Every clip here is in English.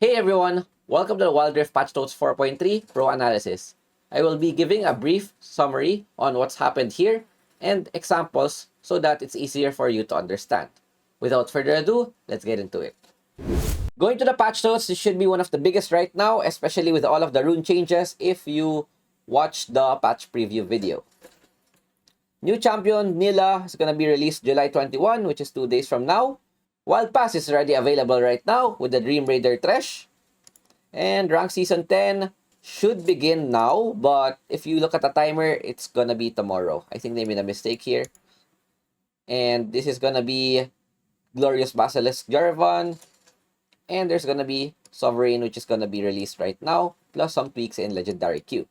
Hey everyone, welcome to the Wildrift Patch Notes 4.3 Pro Analysis. I will be giving a brief summary on what's happened here and examples so that it's easier for you to understand. Without further ado, let's get into it. Going to the patch notes, this should be one of the biggest right now, especially with all of the rune changes if you watch the patch preview video. New champion Nila is going to be released July 21, which is 2 days from now. Wild Pass is already available right now with the Dream Raider Thresh. And rank season 10 should begin now, but if you look at the timer, it's gonna be tomorrow. I think they made a mistake here. And this is gonna be Glorious Basilisk Jarvan. And there's gonna be Sovereign, which is gonna be released right now, plus some tweaks in Legendary Q.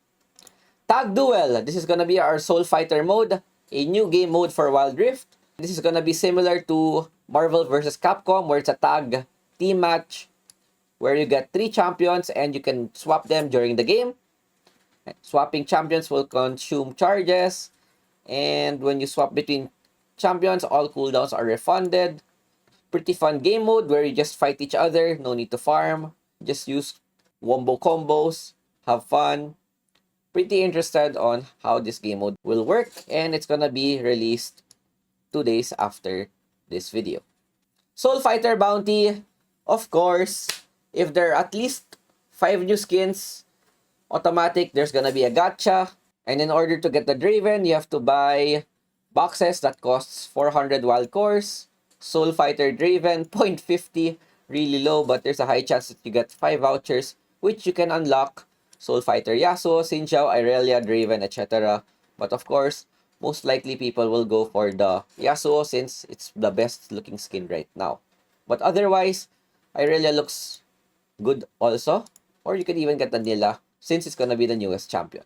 Tag Duel. This is gonna be our Soul Fighter mode, a new game mode for Wild Rift. This is gonna be similar to Marvel vs. Capcom, where it's a tag team match where you get 3 champions and you can swap them during the game. Swapping champions will consume charges, and when you swap between champions, all cooldowns are refunded. Pretty fun game mode where you just fight each other, no need to farm, just use wombo combos, have fun. Pretty interested on how this game mode will work, and it's gonna be released 2 days after this video. Soul Fighter Bounty, of course, if there are at least 5 new skins, automatic, there's gonna be a gacha. And in order to get the Draven, you have to buy boxes that costs 400 wild cores. Soul Fighter Draven, 0.50, really low, but there's a high chance that you get 5 vouchers, which you can unlock Soul Fighter Yasuo, Xin Zhao, Irelia, Draven, etc. But of course, most likely people will go for the Yasuo since it's the best looking skin right now. But otherwise, Irelia looks good also. Or you can even get the Nila since it's gonna be the newest champion.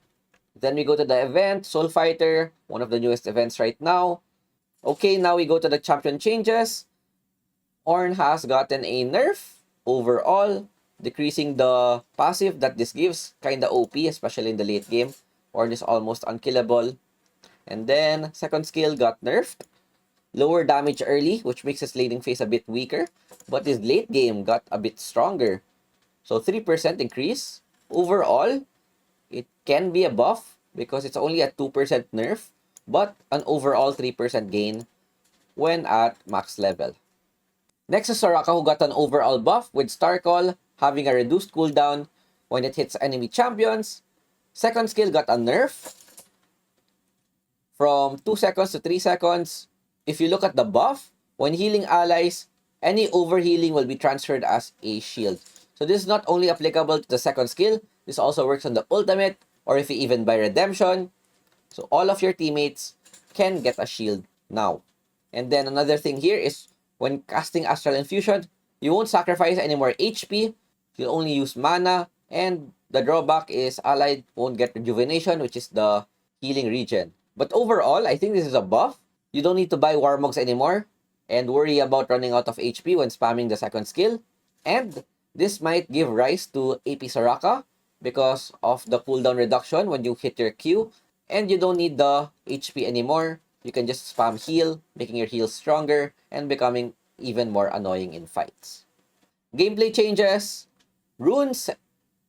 Then we go to the event, Soul Fighter, one of the newest events right now. Okay, now we go to the champion changes. Ornn has gotten a nerf overall, decreasing the passive that this gives. Kinda OP, especially in the late game. Ornn is almost unkillable. And then, second skill got nerfed. Lower damage early, which makes his laning phase a bit weaker. But his late game got a bit stronger. So 3% increase. Overall, it can be a buff because it's only a 2% nerf, but an overall 3% gain when at max level. Next is Soraka, who got an overall buff with Star Call having a reduced cooldown when it hits enemy champions. Second skill got a nerf from 2 seconds to 3 seconds. If you look at the buff, when healing allies, any overhealing will be transferred as a shield. So this is not only applicable to the second skill, this also works on the ultimate, or if you even buy redemption. So all of your teammates can get a shield now. And then another thing here is when casting Astral Infusion, you won't sacrifice any more HP, you'll only use mana, and the drawback is allied won't get rejuvenation, which is the healing regen. But overall, I think this is a buff. You don't need to buy Warmogs anymore and worry about running out of HP when spamming the second skill. And this might give rise to AP Soraka because of the cooldown reduction when you hit your Q, and you don't need the HP anymore. You can just spam heal, making your heal stronger and becoming even more annoying in fights. Gameplay changes. Runes.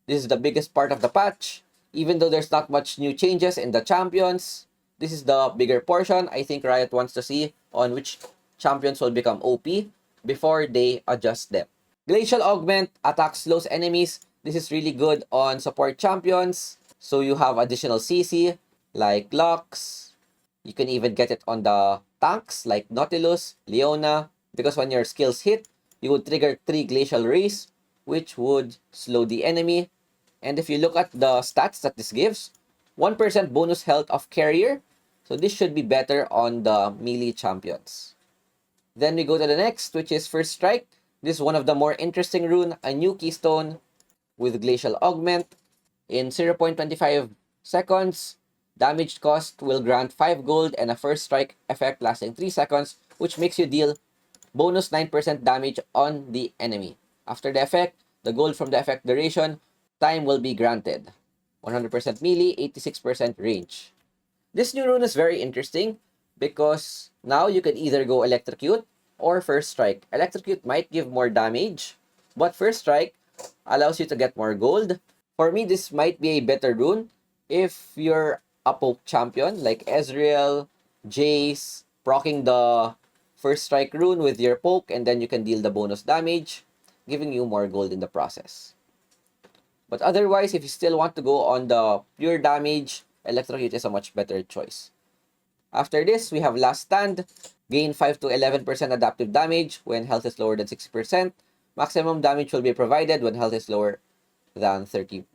This is the biggest part of the patch. Even though there's not much new changes in the champions, this is the bigger portion. I think Riot wants to see on which champions will become OP before they adjust them. Glacial Augment attacks slows enemies. This is really good on support champions. So you have additional CC like Lux. You can even get it on the tanks like Nautilus, Leona. Because when your skills hit, you would trigger 3 Glacial Rays, which would slow the enemy. And if you look at the stats that this gives, 1% bonus health of carrier. So this should be better on the melee champions. Then we go to the next, which is First Strike. This is one of the more interesting rune, a new keystone with Glacial Augment. In 0.25 seconds, damage cost will grant 5 gold and a first strike effect lasting 3 seconds, which makes you deal bonus 9% damage on the enemy. After the effect, the gold from the effect duration time will be granted. 100% melee, 86% range. This new rune is very interesting because now you can either go Electrocute or First Strike. Electrocute might give more damage, but First Strike allows you to get more gold. For me, this might be a better rune if you're a poke champion like Ezreal, Jace, proccing the first strike rune with your poke, and then you can deal the bonus damage, giving you more gold in the process. But otherwise, if you still want to go on the pure damage, Electrocute is a much better choice. After this, we have Last Stand. Gain 5 to 11% adaptive damage when health is lower than 60%. Maximum damage will be provided when health is lower than 30%.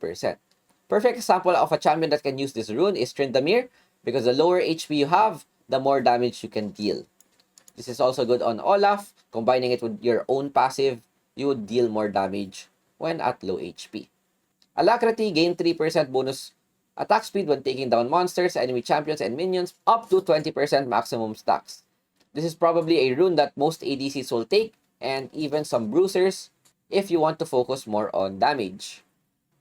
Perfect example of a champion that can use this rune is Tryndamere, because the lower HP you have, the more damage you can deal. This is also good on Olaf. Combining it with your own passive, you would deal more damage when at low HP. Alacrity, gain 3% bonus attack speed when taking down monsters, enemy champions, and minions, up to 20% maximum stacks. This is probably a rune that most ADCs will take, and even some bruisers, if you want to focus more on damage.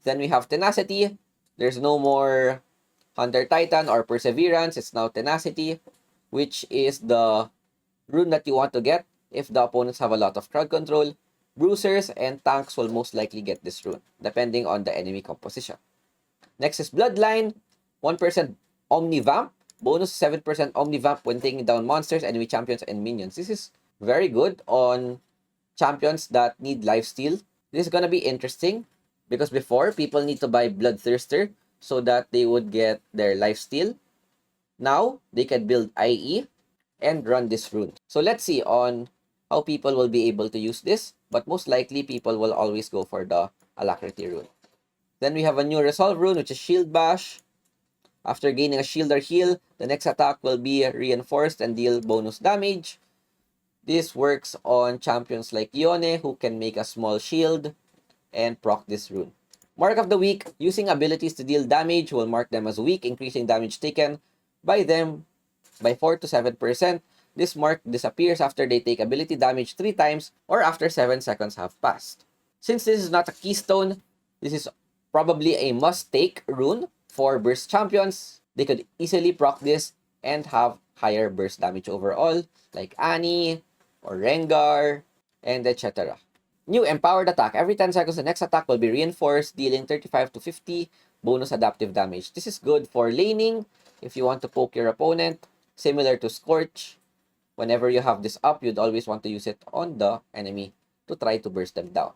Then we have Tenacity. There's no more Hunter Titan or Perseverance. It's now Tenacity, which is the rune that you want to get if the opponents have a lot of crowd control. Bruisers and tanks will most likely get this rune, depending on the enemy composition. Next is Bloodline. 1% Omnivamp. Bonus 7% Omnivamp when taking down monsters, enemy champions, and minions. This is very good on champions that need lifesteal. This is going to be interesting because before, people need to buy Bloodthirster so that they would get their lifesteal. Now, they can build IE and run this rune. So let's see on how people will be able to use this, but most likely people will always go for the Alacrity rune. Then we have a new Resolve rune, which is Shield Bash. After gaining a shield or heal, the next attack will be reinforced and deal bonus damage. This works on champions like Yone, who can make a small shield and proc this rune. Mark of the week, using abilities to deal damage will mark them as weak, increasing damage taken by them by 4 to 7%. This mark disappears after they take ability damage 3 times or after 7 seconds have passed. Since this is not a keystone, this is probably a must-take rune for burst champions. They could easily proc this and have higher burst damage overall, like Annie or Rengar, and etc. New Empowered Attack. Every 10 seconds, the next attack will be reinforced, dealing 35 to 50 bonus adaptive damage. This is good for laning if you want to poke your opponent, similar to Scorch. Whenever you have this up, you'd always want to use it on the enemy to try to burst them down.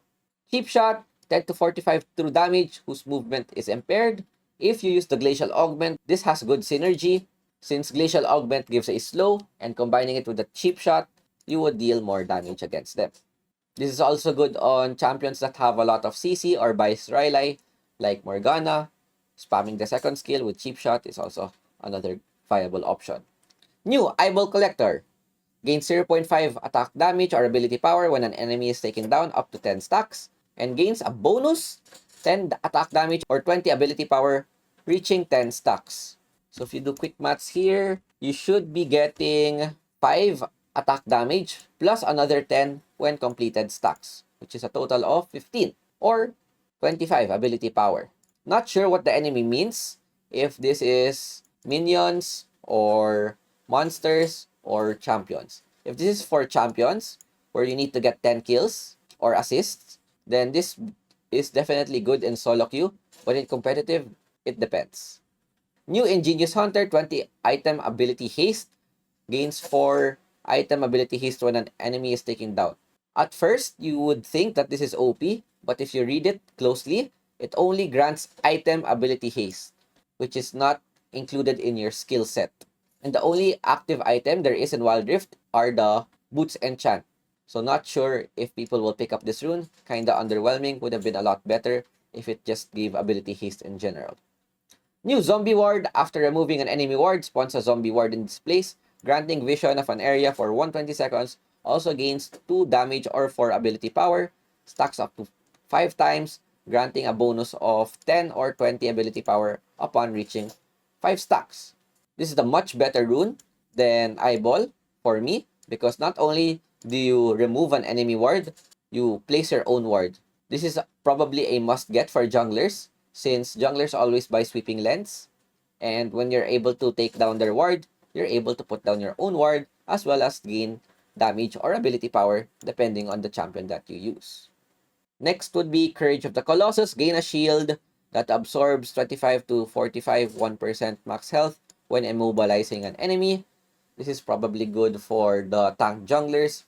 Cheap Shot, 10 to 45 true damage whose movement is impaired. If you use the Glacial Augment, this has good synergy. Since Glacial Augment gives a slow, and combining it with the Cheap Shot, you would deal more damage against them. This is also good on champions that have a lot of CC or Bice Riley, like Morgana. Spamming the second skill with Cheap Shot is also another viable option. New Eyeball Collector. Gains 0.5 attack damage or ability power when an enemy is taken down up to 10 stacks. And gains a bonus 10 attack damage or 20 ability power reaching 10 stacks. So if you do quick maths here, you should be getting 5 attack damage plus another 10 when completed stacks, which is a total of 15 or 25 ability power. Not sure what the enemy means, if this is minions or monsters or champions. If this is for champions, where you need to get 10 kills or assists, then this is definitely good in solo queue, but in competitive, it depends. New Ingenious Hunter, 20 item ability haste, gains 4 item ability haste when an enemy is taken down. At first, you would think that this is OP, but if you read it closely, it only grants item ability haste, which is not included in your skill set. And the only active item there is in Wildrift are the Boots Enchant. So not sure if people will pick up this rune. Kinda underwhelming. Would have been a lot better if it just gave ability haste in general. New Zombie Ward. After removing an enemy ward, spawns a zombie ward in this place, granting vision of an area for 120 seconds. Also gains 2 damage or 4 ability power. Stacks up to 5 times, granting a bonus of 10 or 20 ability power upon reaching 5 stacks. This is a much better rune than Eyeball for me, because not only do you remove an enemy ward, you place your own ward. This is probably a must-get for junglers, since junglers always buy Sweeping Lens, and when you're able to take down their ward, you're able to put down your own ward, as well as gain damage or ability power, depending on the champion that you use. Next would be Courage of the Colossus. Gain a shield that absorbs 25 to 45, 1% max health when immobilizing an enemy. This is probably good for the tank junglers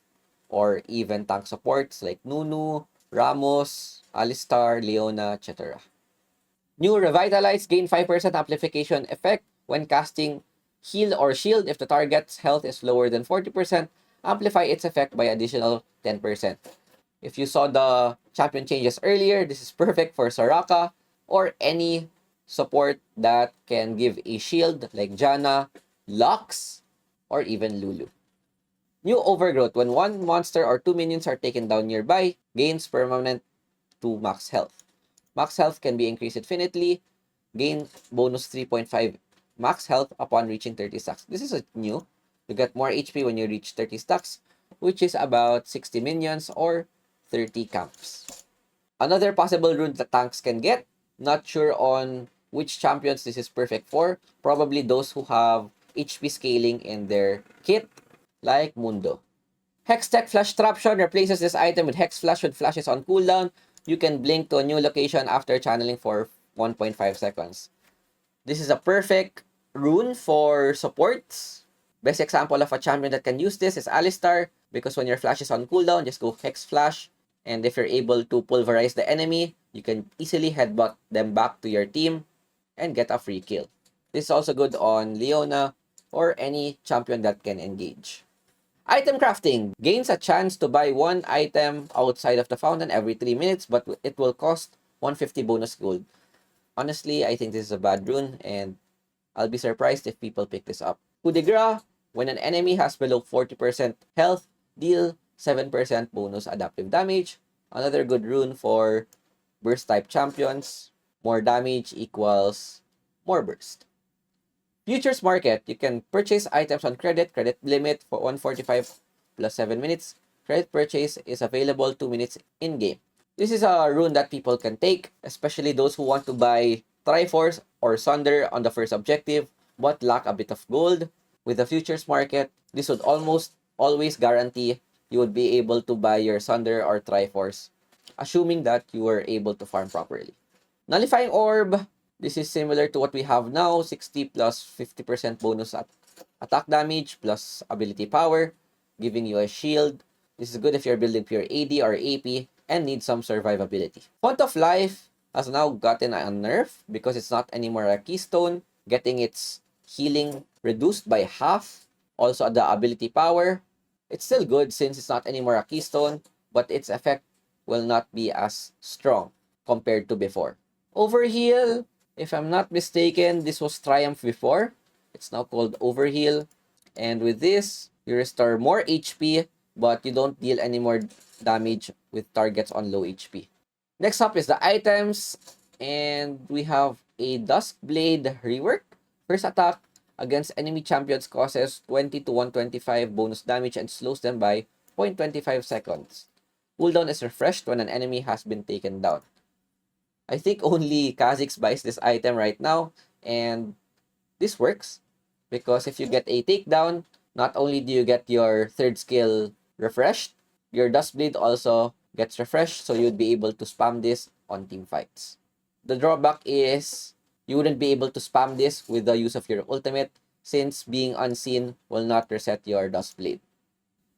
or even tank supports like Nunu, Ramos, Alistar, Leona, etc. New Revitalize. Gain 5% amplification effect when casting heal or shield. If the target's health is lower than 40%, amplify its effect by additional 10%. If you saw the champion changes earlier, this is perfect for Soraka or any support that can give a shield like Janna, Lux, or even Lulu. New Overgrowth. When one monster or two minions are taken down nearby, gains permanent to max health. Max health can be increased infinitely. Gain bonus 3.5 max health upon reaching 30 stacks. This is new. You get more HP when you reach 30 stacks, which is about 60 minions or 30 camps. Another possible rune that tanks can get, not sure on which champions this is perfect for, probably those who have HP scaling in their kit, like Mundo. Hextech Flash Traption replaces this item with Hex Flash when flashes on cooldown. You can blink to a new location after channeling for 1.5 seconds. This is a perfect rune for supports. Best example of a champion that can use this is Alistar, because when your flash is on cooldown, just go Hex Flash, and if you're able to pulverize the enemy, you can easily headbutt them back to your team and get a free kill. This is also good on Leona or any champion that can engage. Item crafting. Gains a chance to buy one item outside of the fountain every 3 minutes, but it will cost 150 bonus gold. Honestly, I think this is a bad rune, and I'll be surprised if people pick this up. Coup de grace. When an enemy has below 40% health, deal 7% bonus adaptive damage. Another good rune for burst type champions. More damage equals more burst. Futures market. You can purchase items on credit. Credit limit for 145 plus 7 minutes. Credit purchase is available 2 minutes in-game. This is a rune that people can take, especially those who want to buy Triforce or Sunder on the first objective but lack a bit of gold. With the futures market, this would almost always guarantee you would be able to buy your Sunder or Triforce, assuming that you were able to farm properly. Nullifying Orb. This is similar to what we have now, 60 plus 50% bonus attack damage plus ability power, giving you a shield. This is good if you're building pure AD or AP and need some survivability. Font of Life has now gotten a nerf because it's not anymore a keystone, getting its healing reduced by half. Also the ability power. It's still good since it's not anymore a keystone, but its effect will not be as strong compared to before. Overheal. If I'm not mistaken, this was Triumph before. It's now called Overheal. And with this, you restore more HP, but you don't deal any more damage with targets on low HP. Next up is the items. And we have a Duskblade rework. First attack against enemy champions causes 20 to 125 bonus damage and slows them by 0.25 seconds. Cooldown is refreshed when an enemy has been taken down. I think only Kha'Zix buys this item right now, and this works because if you get a takedown, not only do you get your third skill refreshed, your Duskblade also gets refreshed, so you'd be able to spam this on team fights. The drawback is you wouldn't be able to spam this with the use of your ultimate, since being unseen will not reset your Duskblade.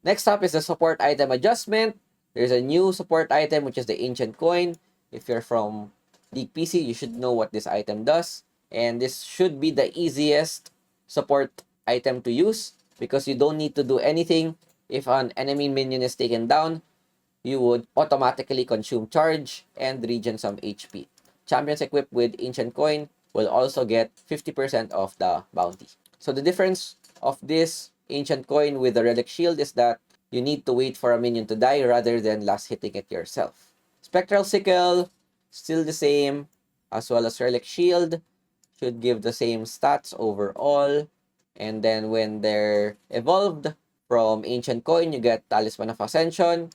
Next up is the support item adjustment. There's a new support item, which is the Ancient Coin. If you're from League PC, you should know what this item does. And this should be the easiest support item to use because you don't need to do anything. If an enemy minion is taken down, you would automatically consume charge and regen some HP. Champions equipped with Ancient Coin will also get 50% of the bounty. So the difference of this Ancient Coin with the Relic Shield is that you need to wait for a minion to die rather than last hitting it yourself. Spectral Sickle, still the same, as well as Relic Shield, should give the same stats overall. And then when they're evolved from Ancient Coin, you get Talisman of Ascension,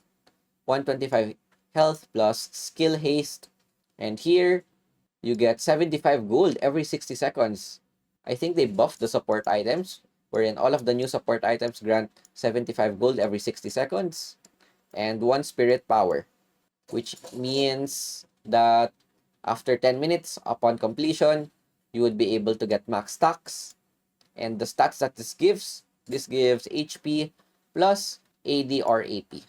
125 health plus Skill Haste. And here, you get 75 gold every 60 seconds. I think they buffed the support items, wherein all of the new support items grant 75 gold every 60 seconds, and 1 spirit power. which means that after 10 minutes upon completion, you would be able to get max stacks. And the stats that this gives HP plus AD or AP.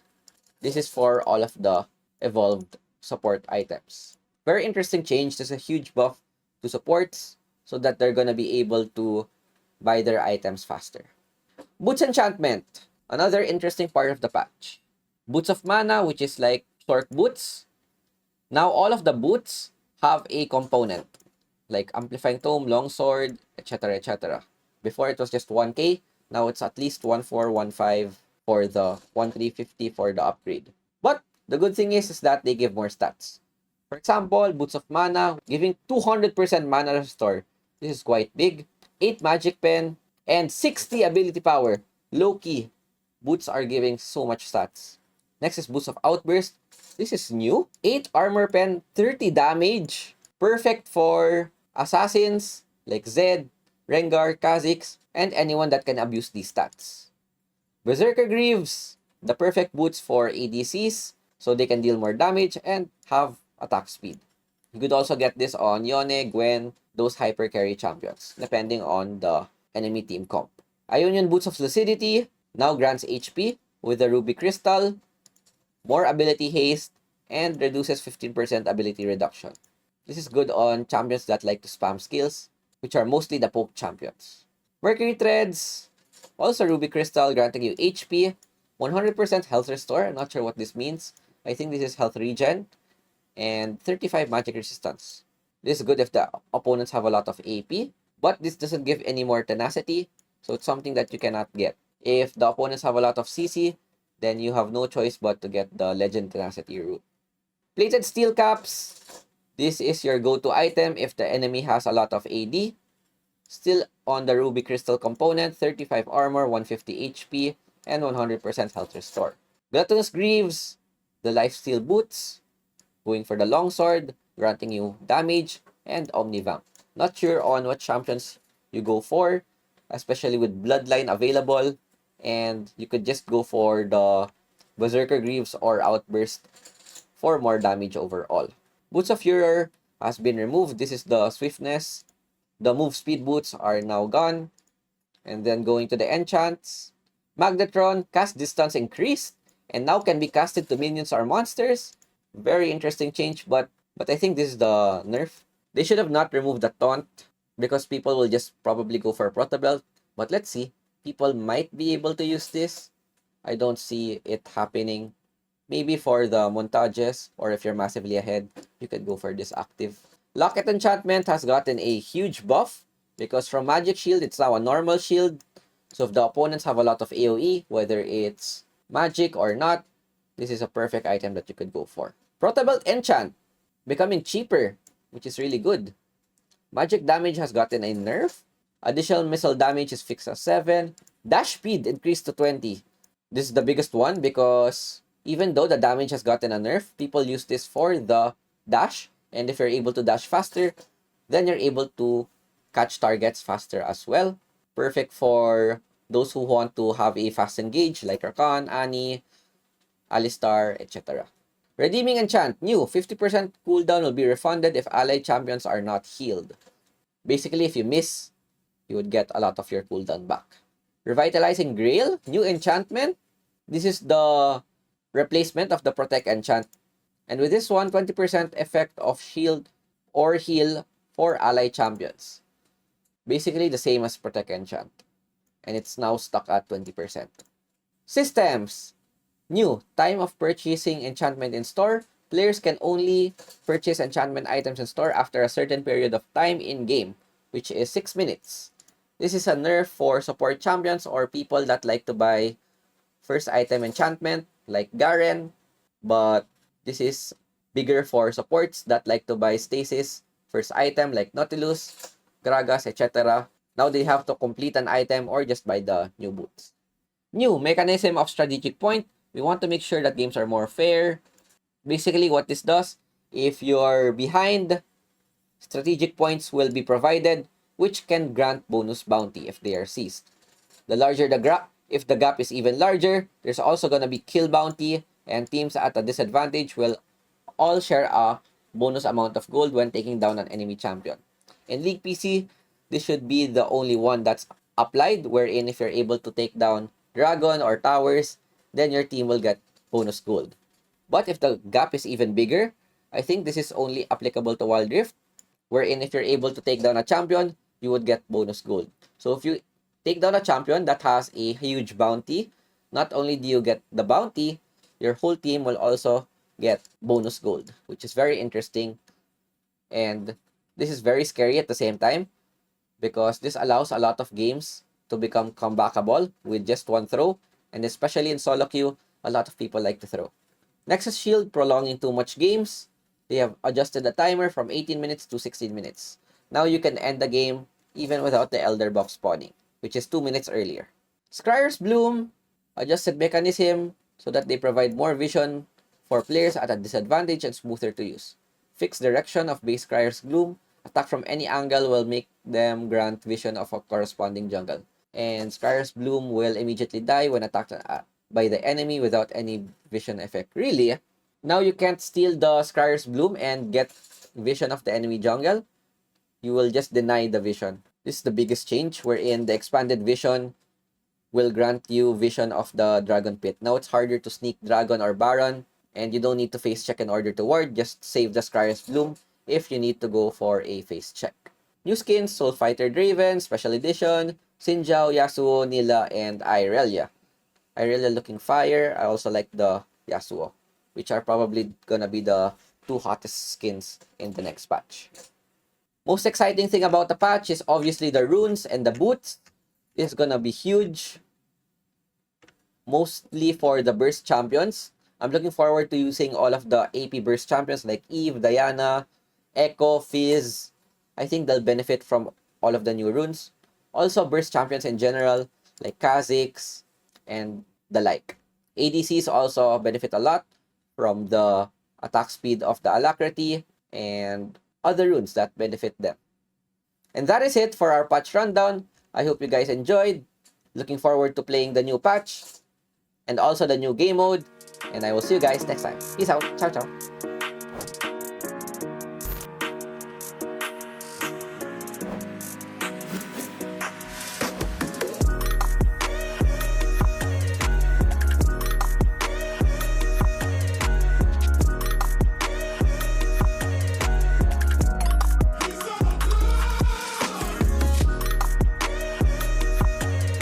This is for all of the evolved support items. Very interesting change. There's a huge buff to supports so that they're gonna be able to buy their items faster. Boots enchantment, another interesting part of the patch. Boots of mana, which is like short boots. Now all of the boots have a component like amplifying tome, longsword, etc. etc. Before it was just 1k, now it's at least 1415 for the 1350 for the upgrade. But the good thing is that they give more stats. For example, Boots of Mana giving 200% mana restore. This is quite big. 8 magic pen and 60 ability power. Low key, boots are giving so much stats. Next is Boots of Outburst. This is new. 8 armor pen, 30 damage. Perfect for assassins like Zed, Rengar, Kha'Zix, and anyone that can abuse these stats. Berserker Greaves, the perfect boots for ADCs, so they can deal more damage and have attack speed. You could also get this on Yone, Gwen, those hyper carry champions, depending on the enemy team comp. Ionian Boots of Lucidity now grants HP with the Ruby Crystal, more ability haste, and reduces 15% ability reduction. This is good on champions that like to spam skills, which are mostly the poke champions. Mercury Threads, also Ruby Crystal, granting you HP, 100% health restore. I'm not sure what this means. I think this is health regen, and 35 magic resistance. This is good if the opponents have a lot of AP, but this doesn't give any more tenacity, so it's something that you cannot get. If the opponents have a lot of CC, then you have no choice but to get the Legend Tenacity route. Plated Steel Caps. This is your go-to item if the enemy has a lot of AD. Still on the Ruby Crystal component, 35 armor, 150 HP, and 100% health restore. Gluttonous Greaves, the Lifesteal Boots, going for the Longsword, granting you damage, and Omnivamp. Not sure on what champions you go for, especially with Bloodline available, and you could just go for the Berserker Greaves or Outburst for more damage overall. Boots of Furor has been removed. This is the Swiftness. The move speed boots are now gone. And then going to the enchants. Magnetron, cast distance increased, and now can be casted to minions or monsters. Very interesting change, but I think this is the nerf. They should have not removed the taunt because people will just probably go for a Proto Belt. But let's see. People might be able to use this. I don't see it happening. Maybe for the montages, or if you're massively ahead, you could go for this active. Locket Enchantment has gotten a huge buff because from Magic Shield, it's now a normal shield. So if the opponents have a lot of AoE, whether it's magic or not, this is a perfect item that you could go for. Protobelt Enchant, becoming cheaper, which is really good. Magic damage has gotten a nerf. Additional missile damage is fixed at 7. Dash speed increased to 20. This is the biggest one because even though the damage has gotten a nerf, people use this for the dash. And if you're able to dash faster, then you're able to catch targets faster as well. Perfect for those who want to have a fast engage like Rakan, Annie, Alistar, etc. Redeeming Enchant, new, 50% cooldown will be refunded if allied champions are not healed. Basically, if you miss, you would get a lot of your cooldown back. Revitalizing Grail, new enchantment. This is the replacement of the Protect enchant. And with this one, 20% effect of shield or heal for allied champions. Basically the same as Protect enchant. And it's now stuck at 20%. Systems. New, time of purchasing enchantment in store. Players can only purchase enchantment items in store after a certain period of time in game, which is 6 minutes. This is a nerf for support champions or people that like to buy first item enchantment like Garen, but this is bigger for supports that like to buy stasis first item like Nautilus, Gragas, etc. Now they have to complete an item or just buy the new boots. New mechanism of strategic point. We want to make sure that games are more fair. Basically, what this does, if you're behind, strategic points will be provided, which can grant bonus bounty if they are seized. The larger the gap, if the gap is even larger, there's also going to be kill bounty, and teams at a disadvantage will all share a bonus amount of gold when taking down an enemy champion. In League PC, this should be the only one that's applied, wherein if you're able to take down dragon or towers, then your team will get bonus gold. But if the gap is even bigger, I think this is only applicable to Wildrift, wherein if you're able to take down a champion, you would get bonus gold. So if you take down a champion that has a huge bounty, not only do you get the bounty, your whole team will also get bonus gold, which is very interesting. And this is very scary at the same time because this allows a lot of games to become comebackable with just one throw. And especially in solo queue, a lot of people like to throw. Nexus Shield prolonging too much games. They have adjusted the timer from 18 minutes to 16 minutes. Now you can end the game even without the Elder Buff spawning, which is 2 minutes earlier. Scryer's Bloom adjusted mechanism so that they provide more vision for players at a disadvantage and smoother to use. Fixed direction of base Scryer's Bloom. Attack from any angle will make them grant vision of a corresponding jungle. And Scryer's Bloom will immediately die when attacked by the enemy without any vision effect. Really? Now you can't steal the Scryer's Bloom and get vision of the enemy jungle. You will just deny the vision. This is the biggest change, wherein the expanded vision will grant you vision of the Dragon Pit. Now it's harder to sneak Dragon or Baron, and you don't need to face check in order to ward. Just save the Scryer's Bloom if you need to go for a face check. New skins: Soul Fighter Draven, Special Edition, Xin Zhao, Yasuo, Nila, and Irelia. Irelia looking fire. I also like the Yasuo, which are probably gonna be the two hottest skins in the next patch. Most exciting thing about the patch is obviously the runes and the boots. This is gonna be huge, mostly for the burst champions. I'm looking forward to using all of the AP burst champions like Eve, Diana, Echo, Fizz. I think they'll benefit from all of the new runes. Also, burst champions in general like Kha'Zix and the like. ADCs also benefit a lot from the attack speed of the Alacrity and other runes that benefit them. And that is it for our patch rundown. I hope you guys enjoyed. Looking forward to playing the new patch and also the new game mode. And I will see you guys next time. Peace out. Ciao, ciao.